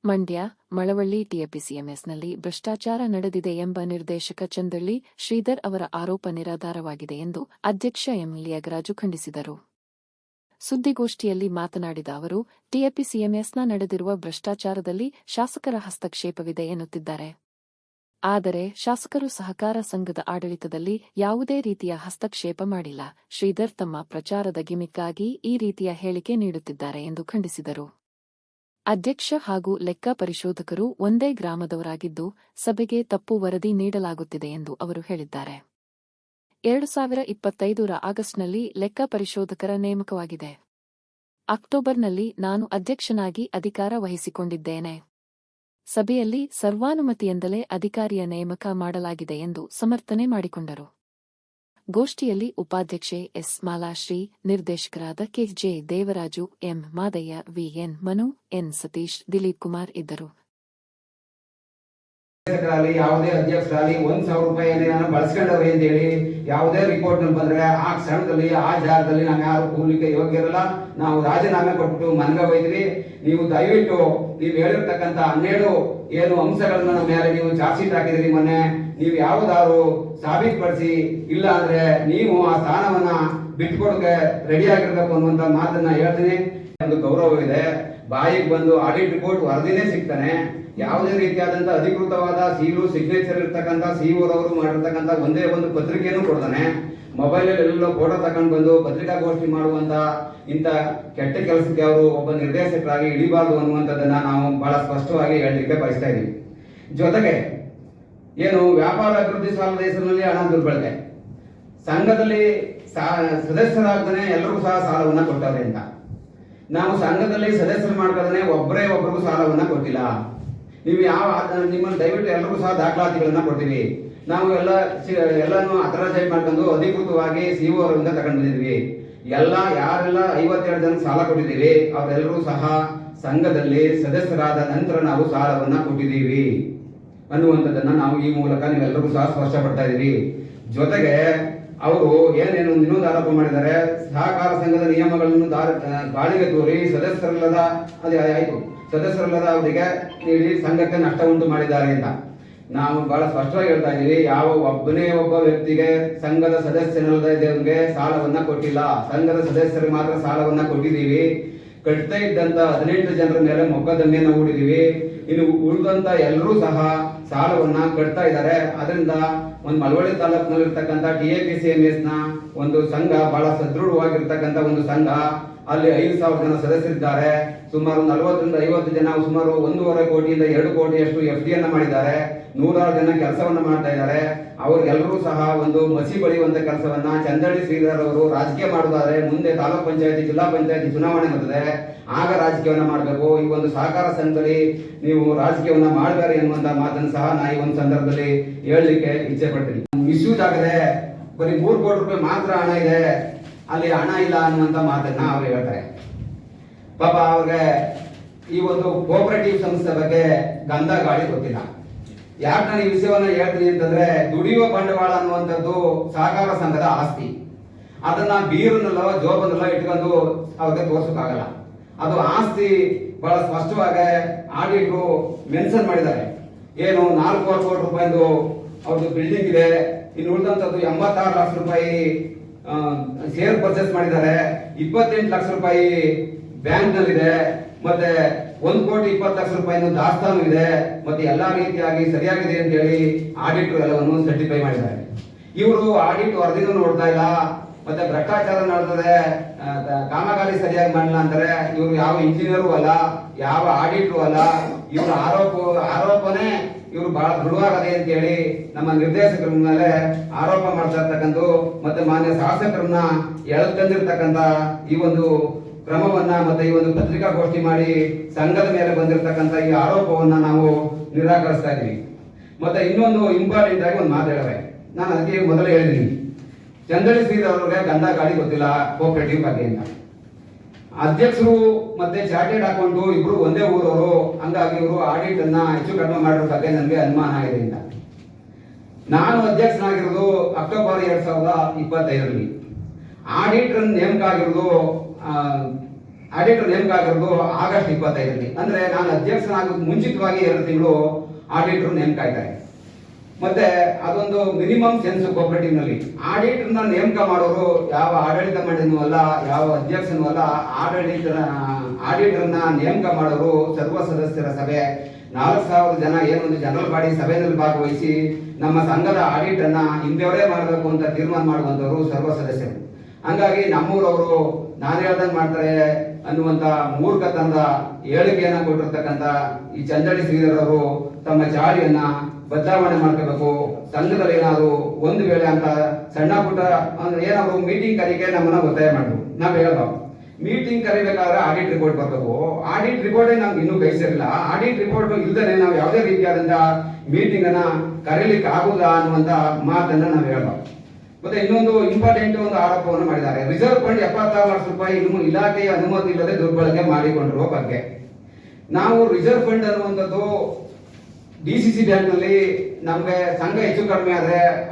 ಮಂಡ್ಯ, ಮಳವಳ್ಳಿ ಟಿಎಪಿಸಿಎಂಎಸ್ನಲ್ಲಿ ಭ್ರಷ್ಟಾಚಾರ ನಡೆದಿದೆ ಎಂಬ ನಿರ್ದೇಶಕ ಚಂದಳ್ಳಿ ಶ್ರೀಧರ್ ಅವರ ಆರೋಪ ನಿರಾಧಾರವಾಗಿದೆ ಎಂದು ಅಧ್ಯಕ್ಷ ಎಂ ಲಿಯಗರಾಜು ಖಂಡಿಸಿದರು. ಸುದ್ದಿಗೋಷ್ಠಿಯಲ್ಲಿ ಮಾತನಾಡಿದ ಅವರು, ಟಿಎಪಿಸಿಎಂಎಸ್ನ ನಡೆದಿರುವ ಭ್ರಷ್ಟಾಚಾರದಲ್ಲಿ ಶಾಸಕರ ಹಸ್ತಕ್ಷೇಪವಿದೆ ಎನ್ನುತ್ತಿದ್ದಾರೆ. ಆದರೆ ಶಾಸಕರು ಸಹಕಾರ ಸಂಘದ ಆಡಳಿತದಲ್ಲಿ ಯಾವುದೇ ರೀತಿಯ ಹಸ್ತಕ್ಷೇಪ ಮಾಡಿಲ್ಲ. ಶ್ರೀಧರ್ ತಮ್ಮ ಪ್ರಚಾರದ ಗಿಮಿಕ್ಗಾಗಿ ಈ ರೀತಿಯ ಹೇಳಿಕೆ ನೀಡುತ್ತಿದ್ದಾರೆ ಎಂದು ಖಂಡಿಸಿದರು. ಅಧ್ಯಕ್ಷ ಹಾಗೂ ಲೆಕ್ಕ ಪರಿಶೋಧಕರು ಒಂದೇ ಗ್ರಾಮದವರಾಗಿದ್ದು, ಸಭೆಗೆ ತಪ್ಪು ವರದಿ ನೀಡಲಾಗುತ್ತಿದೆ ಎಂದು ಅವರು ಹೇಳಿದ್ದಾರೆ. 2025ರ ಆಗಸ್ಟ್ನಲ್ಲಿ ಲೆಕ್ಕ ಪರಿಶೋಧಕರ ನೇಮಕವಾಗಿದೆ. ಅಕ್ಟೋಬರ್ನಲ್ಲಿ ನಾನು ಅಧ್ಯಕ್ಷನಾಗಿ ಅಧಿಕಾರ ವಹಿಸಿಕೊಂಡಿದ್ದೇನೆ. ಸಭೆಯಲ್ಲಿ ಸರ್ವಾನುಮತಿಯಿಂದಲೇ ಅಧಿಕಾರಿಯ ನೇಮಕ ಮಾಡಲಾಗಿದೆ ಎಂದು ಸಮರ್ಥನೆ ಮಾಡಿಕೊಂಡರು. ಗೋಷ್ಠಿಯಲ್ಲಿ ಉಪಾಧ್ಯಕ್ಷೆ ಎಸ್. ಮಾಲಾಶ್ರೀ, ನಿರ್ದೇಶಕರಾದ K J. Devaraju, M. Madaiah, V N. Manu, N. Satish, Dilip Kumar ಇದ್ದರು. ಯಾವುದೇ ಅಧ್ಯಕ್ಷರಾಗಲಿ 1,000 ರೂಪಾಯಿಯನ್ನು ನಾನು ಬಳಸ್ಕೊಂಡವ್ರಿ ಅಂತ ಹೇಳಿ ಯಾವುದೇ ರಿಪೋರ್ಟ್ ನಲ್ಲಿ ಬಂದ್ರೆ ಆ ಕ್ಷಣದಲ್ಲಿ ಆ ಜಾಗದಲ್ಲಿ ನಾವು ಯಾರು ಕೂರ್ಲಿಕ್ಕೆ ಯೋಗ್ಯರಲ್ಲ. ನಾವು ರಾಜೀನಾಮೆ ಕೊಟ್ಟು ಮನೆಗೆ ಹೋಯ್ತೀವಿ. ನೀವು ದಯವಿಟ್ಟು ನೀವು ಹೇಳಿರ್ತಕ್ಕಂಥ 12 ಏನು ಅಂಶಗಳನ್ನ ನಮ್ಮ ಮೇಲೆ ನೀವು ಚಾರ್ಜ್ ಶೀಟ್ ಹಾಕಿದ್ರಿ ಮೊನ್ನೆ, ನೀವು ಯಾವುದಾದ್ರು ಸಾಬೀತುಪಡಿಸಿ, ಇಲ್ಲ ಅಂದ್ರೆ ನೀವು ಆ ಸ್ಥಾನವನ್ನ ಬಿಟ್ಕೊಡಕ್ಕೆ ರೆಡಿ ಆಗಿರ್ಬೇಕು ಅನ್ನುವಂತ ಮಾತನ್ನ ಹೇಳ್ತೀನಿ. ಒಂದು ಗೌರವ ಇದೆ. ಬಾಯಿಗೆ ಬಂದು ಆಡಿಟ್ ರಿಪೋರ್ಟ್ ವರದಿನೇ ಸಿಗ್ತಾನೆ. ಯಾವುದೇ ರೀತಿಯಾದಂತ ಅಧಿಕೃತವಾದ ಸೀಲು ಸಿಗ್ನೇಚರ್ ಇರ್ತಕ್ಕಂಥ ಸಿಇಒರವರು ಮಾಡಿರ್ತಕ್ಕಂಥ ಒಂದೇ ಒಂದು ಪತ್ರಿಕೆಯನ್ನು ಕೊಡ್ತಾನೆ. ಮೊಬೈಲ್ ಎಲ್ಲ ಫೋಟೋ ತಗೊಂಡು ಬಂದು ಪತ್ರಿಕಾಗೋಷ್ಠಿ ಮಾಡುವಂತ ಇಂಥ ಕೆಟ್ಟ ಕೆಲಸಕ್ಕೆ ಅವರು ಒಬ್ಬ ನಿರ್ದೇಶಕರಾಗಿ ಇಳಿಬಾರದು ಅನ್ನುವಂಥದ್ದನ್ನ ನಾವು ಬಹಳ ಸ್ಪಷ್ಟವಾಗಿ ಹೇಳಲಿಕ್ಕೆ ಬಯಸ್ತಾ ಇದ್ದೀವಿ. ಜೊತೆಗೆ ಏನು ವ್ಯಾಪಾರ ಅಭಿವೃದ್ಧಿ ಸಾಲದ ಹೆಸರಿನಲ್ಲಿ ಹಣ ದುರ್ಬಳಕೆ, ಸಂಘದಲ್ಲಿ ಸದಸ್ಯರಾಗ್ತಾನೆ ಎಲ್ಲರಿಗೂ ಸಹ ಸಾಲವನ್ನ ಕೊಟ್ಟವ್ರೆ ಅಂತ. ನಾವು ಸಂಘದಲ್ಲಿ ಸದಸ್ಯರು ಮಾಡ್ಕೊಳ್ತಾನೆ ಒಬ್ಬರಿಗೂ ಸಾಲವನ್ನ ಕೊಟ್ಟಿಲ್ಲ. ನೀವು ನಿಮ್ಮನ್ನು ದಯವಿಟ್ಟು ಎಲ್ಲರಿಗೂ ಸಹ ದಾಖಲಾತಿಗಳನ್ನ ಕೊಡ್ತೀವಿ. ನಾವು ಎಲ್ಲಾನು ಅಥರೈಸ್ ಮಾಡ್ಕೊಂಡು ಅಧಿಕೃತವಾಗಿ ಸಿಇಒ ಅವರಿಂದ ತಗೊಂಡು ಬಂದಿದ್ವಿ. ಯಾರೆಲ್ಲ 57 ಜನಕ್ಕೆ ಸಾಲ ಕೊಟ್ಟಿದ್ದೀವಿ ಅವರೆಲ್ಲರೂ ಸಹ ಸಂಘದಲ್ಲಿ ಸದಸ್ಯರಾದ ನಂತರ ನಾವು ಸಾಲವನ್ನ ಕೊಟ್ಟಿದ್ದೀವಿ ಅನ್ನುವಂಥದ್ದನ್ನ ನಾವು ಈ ಮೂಲಕ ನೀವೆಲ್ಲರಿಗೂ ಸಹ ಸ್ಪಷ್ಟಪಡ್ತಾ ಇದೀವಿ. ಜೊತೆಗೆ ಅವರು ಏನೇನು ಇನ್ನೊಂದು ಆರೋಪ ಮಾಡಿದ್ದಾರೆ, ಸಹಕಾರ ಸಂಘದ ನಿಯಮಗಳನ್ನು ಗಾಳಿಗೆ ತೋರಿ ಸದಸ್ಯರಲ್ಲದ ಅವರಿಗೆ ನೀಡಿ ಸಂಘಕ್ಕೆ ನಷ್ಟ ಉಂಟು ಮಾಡಿದ್ದಾರೆ ಅಂತ ನಾವು ಬಹಳ ಸ್ಪಷ್ಟವಾಗಿ ಹೇಳ್ತಾ ಇದೀವಿ. ಒಬ್ಬ ವ್ಯಕ್ತಿಗೆ ಸಂಘದ ಸದಸ್ಯನಲ್ಲದೆ ಸಾಲವನ್ನ ಕೊಟ್ಟಿಲ್ಲ. ಸಂಘದ ಸದಸ್ಯರಿಗೆ ಮಾತ್ರ ಸಾಲವನ್ನ ಕೊಟ್ಟಿದ್ದೀವಿ. ಕಟ್ತಾ ಇದ್ದಂತ 18 ಜನರ ಮೇಲೆ ಮೊಕದ್ದಮೆಯನ್ನು ಹೂಡಿದೀವಿ. ಇನ್ನು ಉಳಿದಂತ ಎಲ್ಲರೂ ಸಹ ಸಾಲವನ್ನ ಕಟ್ತಾ ಇದ್ದಾರೆ. ಅದರಿಂದ ಒಂದು ಮಳವಳ್ಳಿ ತಾಲೂಕಿನಲ್ಲಿ ಇರ್ತಕ್ಕಂಥ ಟಿಎಪಿಸಿಎಂಎಸ್ ನ ಒಂದು ಸಂಘ ಬಹಳ ಸದೃಢವಾಗಿರ್ತಕ್ಕಂಥ ಒಂದು ಸಂಘ. ಅಲ್ಲಿ 5,000 ಜನ ಸದಸ್ಯರಿದ್ದಾರೆ. ಸುಮಾರು 40ರಿಂದ 50 ಜನ ಸುಮಾರು 1.5 ಕೋಟಿಯಿಂದ 2 ಕೋಟಿಯಷ್ಟು FD ಅನ್ನ ಮಾಡಿದ್ದಾರೆ. 100 ಜನ ಕೆಲಸವನ್ನ ಮಾಡ್ತಾ ಇದ್ದಾರೆ. ಅವ್ರಿಗೆಲ್ಲರೂ ಸಹ ಒಂದು ಮಸಿ ಬಳಿಯುವಂತ ಕೆಲಸವನ್ನ ಚಂದಳ್ಳಿ ಶ್ರೀಧರ್ ಅವರು ರಾಜಕೀಯ ಮಾಡುವುದಾದ್ರೆ ಮುಂದೆ ತಾಲೂಕ್ ಪಂಚಾಯತಿ ಜಿಲ್ಲಾ ಪಂಚಾಯತಿ ಚುನಾವಣೆ ಬರ್ತದೆ, ಆಗ ರಾಜಕೀಯವನ್ನ ಮಾಡಬೇಕು. ಈ ಒಂದು ಸಹಕಾರ ಸಂಘದಲ್ಲಿ ನೀವು ರಾಜಕೀಯವನ್ನ ಮಾಡಬೇಡಿ ಎನ್ನುವಂತ ಮಾತನ್ನು ಸಹ ನಾ ಈ ಒಂದು ಸಂದರ್ಭದಲ್ಲಿ ಹೇಳಲಿಕ್ಕೆ ಇಚ್ಛೆ ಪಡ್ತೀನಿ. ಮಿಸ್ಯೂಸ್ ಆಗಿದೆ, ಬರೀ 3 ಕೋಟಿ ರೂಪಾಯಿ ಮಾತ್ರ ಹಣ ಇದೆ, ಅಲ್ಲಿ ಹಣ ಇಲ್ಲ ಅನ್ನುವಂತ ಮಾತನ್ನ ಅವ್ರು ಹೇಳ್ತಾರೆ. ಪಾಪ ಅವ್ರಿಗೆ ಈ ಒಂದು ಕೋಆಪರೇಟಿವ್ ಸಂಸ್ಥೆ ಬಗ್ಗೆ ಗಂಧ ಗಾಳಿ ಗೊತ್ತಿಲ್ಲ. ಯಾಕೆ ನಾನು ಈ ವಿಷಯವನ್ನ ಹೇಳ್ತೀನಿ ಅಂತಂದ್ರೆ, ದುಡಿಯುವ ಬಂಡವಾಳ ಅನ್ನುವಂಥದ್ದು ಸಹಕಾರ ಸಂಘದ ಆಸ್ತಿ. ಅದನ್ನ ಬೀರನ್ನಲ್ಲ ಜೋಬನ್ನಲ್ಲ ಇಟ್ಕೊಂಡು ಅವ್ರಿಗೆ ತೋರ್ಸಕ್ಕಾಗಲ್ಲ. ಅದು ಆಸ್ತಿ ಬಹಳ ಸ್ಪಷ್ಟವಾಗಿ ಆಡಿಟ್ರು ಮೆನ್ಷನ್ ಮಾಡಿದ್ದಾರೆ. ಏನು 4 ಕೋಟಿ ರೂಪಾಯಿದು ಅವ್ರದ್ದು ಬಿಲ್ಡಿಂಗ್ ಇದೆ. ಇನ್ನು ಉಳಿದಂಥದ್ದು 86 ಲಕ್ಷ ರೂಪಾಯಿ ಶೇರ್ ಪರ್ಚೇಸ್ ಮಾಡಿದ್ದಾರೆ. 28 ಲಕ್ಷ ರೂಪಾಯಿ ಬ್ಯಾಂಕ್ ನಲ್ಲಿದೆ. ಮತ್ತೆ 1,20,00,000 ರೂಪಾಯಿ ದಾಸ್ತಾನು ಇದೆ. ಮತ್ತೆ ಎಲ್ಲಾ ರೀತಿಯಾಗಿ ಸರಿಯಾಗಿದೆ ಅಂತ ಹೇಳಿ ಆಡಿಟರ್ ಎಲ್ಲವನ್ನು ಸರ್ಟಿಫೈ ಮಾಡಿದ್ದಾರೆ. ಇವರು ಆಡಿಟ್ ವರದಿನೂ ನೋಡ್ತಾ ಇಲ್ಲ. ಮತ್ತೆ ಭ್ರಷ್ಟಾಚಾರ ನಡೆದಿದೆ, ಕಾಮಗಾರಿ ಸರಿಯಾಗಿ ಮಾಡಲ್ಲ ಅಂತಾರೆ. ಇವರು ಯಾವ ಇಂಜಿನಿಯರು ಅಲ್ಲ, ಯಾವ ಆಡಿಟರು ಅಲ್ಲ. ಇವರ ಆರೋಪನೇ ಇವರು ಬಹಳ ದೃಢವಾಗದೆ ಅಂತ ಹೇಳಿ ನಮ್ಮ ನಿರ್ದೇಶಕರ ಮೇಲೆ ಆರೋಪ ಮಾಡ್ತಾ ಇರ್ತಕ್ಕಂಥ ಮತ್ತೆ ಮಾನ್ಯ ಶಾಸಕರನ್ನ ಎಳೆದಂದಿರ್ತಕ್ಕಂಥ ಈ ಒಂದು ಕ್ರಮವನ್ನ ಮತ್ತೆ ಈ ಒಂದು ಪತ್ರಿಕಾಗೋಷ್ಠಿ ಮಾಡಿ ಸಂಘದ ಮೇಲೆ ಬಂದಿರತಕ್ಕಂಥ ಈ ಆರೋಪವನ್ನ ನಾವು ನಿರಾಕರಿಸ್ತಾ ಇದೀವಿ. ಮತ್ತೆ ಇನ್ನೊಂದು ಇಂಪಾರ್ಟೆಂಟ್ ಆಗಿ ಒಂದು ಮಾತು ಹೇಳಿದ್ರೆ, ನಾನು ಅದಕ್ಕೆ ಮೊದಲೇ ಹೇಳಿದ್ದೀನಿ, ಚಂದಳ್ಳಿ ಶ್ರೀಧರ್ ಅವರಿಗೆ ಗಂಧ ಗಾಳಿ ಗೊತ್ತಿಲ್ಲ ಕೋಆಪರೇಟಿವ್ ಬಗ್ಗೆ ಅಂತ. ಅಧ್ಯಕ್ಷರು ಮತ್ತೆ ಚಾರ್ಟೆಡ್ ಅಕೌಂಟ್ ಇಬ್ರು ಒಂದೇ ಊರವರು, ಹಂಗಾಗಿ ಇವರು ಆಡಿಟ್ ಅನ್ನ ಹೆಚ್ಚು ಕಡಿಮೆ ಮಾಡಿರೋ ಬಗ್ಗೆ ನನಗೆ ಅನುಮಾನ ಆಗಿದೆ ಅಂತ. ನಾನು ಅಧ್ಯಕ್ಷನಾಗಿರೋದು ಅಕ್ಟೋಬರ್ 2025ರಲ್ಲಿ. ಆಡಿಟರ್ ನೇಮಕ ಆಗಿರೋದು ಆಡಿಟರ್ ನೇಮಕ ಆಗಿರೋದು ಆಗಸ್ಟ್ 25ರಲ್ಲಿ. ಅಂದ್ರೆ ನಾನು ಅಧ್ಯಕ್ಷನಾಗೋದು ಮುಂಚಿತವಾಗಿ 2 ತಿಂಗಳು ಆಡಿಟರ್ ನೇಮಕ ಆಯ್ತಾರೆ. ಮತ್ತೆ ಅದೊಂದು ಮಿನಿಮಮ್ ಸೆನ್ಸ್ ಕೋಆಪರೇಟಿವ್ ನಲ್ಲಿ ಆಡಿಟರ್ನ ನೇಮಕ ಮಾಡೋರು ಯಾವ ಆಡಳಿತ ಮಂಡಳಿನೂ ಅಲ್ಲ, ಯಾವ ಅಧ್ಯಕ್ಷನೂ ಅಲ್ಲ. ಆಡಿಟರ್ನ ನೇಮಕ ಮಾಡೋರು ಸರ್ವ ಸದಸ್ಯರ ಸಭೆ, 4,000 ಜನ ಏನೊಂದು ಜನರಲ್ ಬಾಡಿ ಸಭೆಯಲ್ಲಿ ಭಾಗವಹಿಸಿ ನಮ್ಮ ಸಂಘದ ಆಡಿಟ್ ಅನ್ನ ಇಂಥವರೇ ಮಾಡಬೇಕು ಅಂತ ತೀರ್ಮಾನ ಮಾಡುವಂತವರು ಸರ್ವ ಸದಸ್ಯರು. ಹಂಗಾಗಿ ನಮ್ಮೂರವರು ನಾನು ಹೇಳ್ದಂಗೆ ಮಾಡ್ತಾರೆ ಅನ್ನುವಂತ ಮೂರ್ಖತನದ ಹೇಳಿಕೆಯನ್ನ ಕೊಟ್ಟಿರ್ತಕ್ಕಂಥ ಈ ಚಂದಳ್ಳಿ ಶ್ರೀಧರ್ ಅವರು ತಮ್ಮ ಚಾಳಿಯನ್ನ ಬದಲಾವಣೆ ಮಾಡ್ಕೋಬೇಕು. ಸಂಘದಲ್ಲಿ ಏನಾದ್ರು ಒಂದು ವೇಳೆ ಅಂತ ಸಣ್ಣ ಪುಟ್ಟ ಅಂದ್ರೆ ಏನಾದ್ರು ಮೀಟಿಂಗ್ ಕರೆಗೆ ನಮ್ಮನ್ನ ಒತ್ತಾಯ ಮಾಡಿದ್ರು. ನಾವ್ ಹೇಳೋದು ಮೀಟಿಂಗ್ ಕರಿಬೇಕಾದ್ರೆ ಆಡಿಟ್ ರಿಪೋರ್ಟ್ ಬರಬೇಕು. ಆಡಿಟ್ ರಿಪೋರ್ಟ್ ನಮ್ಗೆ ಇನ್ನೂ ಕಳಿಸಿರಲಿಲ್ಲ. ಆಡಿಟ್ ರಿಪೋರ್ಟ್ ಇಲ್ದೇನೆ ನಾವು ಯಾವುದೇ ರೀತಿಯಾದಂತ ಮೀಟಿಂಗ್ ಅನ್ನ ಕರೀಲಿಕ್ಕೆ ಆಗುದಾ ಅನ್ನುವಂತ ಮಾತನ್ನ ನಾವು ಹೇಳೋದು. ಮತ್ತೆ ಇನ್ನೊಂದು ಇಂಪಾರ್ಟೆಂಟ್ ಒಂದು ಆರೋಪವನ್ನು ಮಾಡಿದ್ದಾರೆ. ರಿಸರ್ವ್ ಫಂಡ್ 76 ಲಕ್ಷ ರೂಪಾಯಿ ಇನ್ನು ಇಲಾಖೆಯ ಅನುಮತಿ ಇಲ್ಲದೆ ದುರ್ಬಳಕೆ ಮಾಡಿಕೊಂಡಿರುವ ಬಗ್ಗೆ. ನಾವು ರಿಸರ್ವ್ ಫಂಡ್ ಅನ್ನುವಂಥದ್ದು DCC ಬ್ಯಾಂಕ್ ನಲ್ಲಿ ನಮ್ಗೆ ಸಂಘ ಹೆಚ್ಚು ಕಡಿಮೆ ಆದ್ರೆ